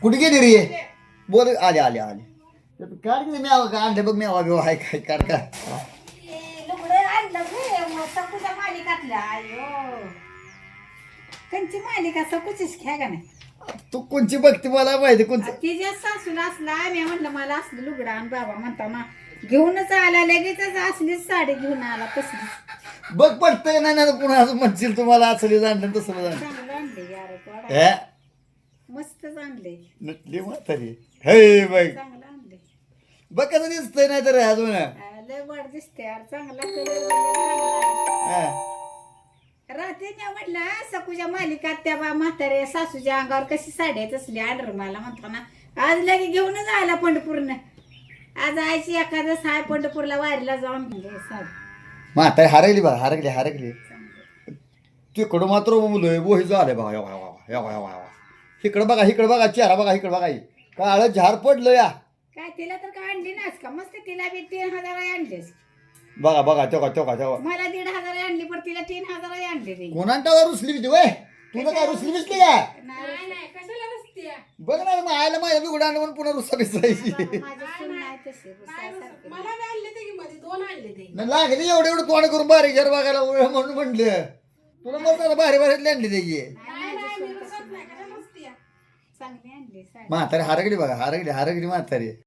कुठे गेली रे बोल आले आले आले काढ किती मेवा का आणले बघ मेवा बिवा आहे काय काढ का लुगडं आणलं गे सकुच्या मालिकातल्या अयो कंची मालिका सकुचीच घ्या का नाही तू कोणची बघते मला माहिती कोणची तिच्या सासूला असला मी म्हणलं मला असलं लुगडं आणि बाबा म्हणता ना घेऊनच आला लगेचच असलीच साडी घेऊन आला तसली बघ पडतंय नाही ना पुन्हा असं म्हणशील तुम्हाला असं जाणलं तसं जाणलं चांगलं आणले यार हे मस्तच आणले नटली म्हातारी हे बघ चांगलं आणले बघ कसं दिसतंय नाही तर अजून लय वाट दिसते यार चांगला कलर रात्री मी म्हटलं सकुच्या मालिकात त्या म्हातारे सासूच्या अंगावर कशी साडी आहे तसली ऑर्डर मला म्हणतो ना आज लगे घेऊनच आला पंढरपूरनं आज आयची एखादं हाय पंढरपूरला वारीला जाऊन घेऊन साडी म्हातारी हरगली बघा हरगली तिकडं मात्र बोललोय बोही झाले बघा इकडं बघा चेहरा बघा इकडं बघा काळ झार पडलं या काय तिला तर काय आणली नाच का मस्त तिला बी 3,000 आणलीस बघा तेव्हा मला 1,500 आणली पण तिला 3,000 आणली रे कोणाला रुसली भीती वय तुला काय रुसली बिसली का नाही नाही कशाला नसते बघ ना मग आयला माझ्या बिघडा म्हणून पुन्हा रुसा बिसायची माझी सून नाही तशी रुसायसारखी. मला बी आणले ते की मध्ये 2 आणले ते नाही लागली एवढं तोंड करून बारीक जर बघायला म्हणून म्हटलं तुला मग भारी आणली त्याची नाही नाही मी रुसत नाही कशाला नसते चांगली आणली साडी म्हातारी हरगडी बघा हरगडी म्हातारी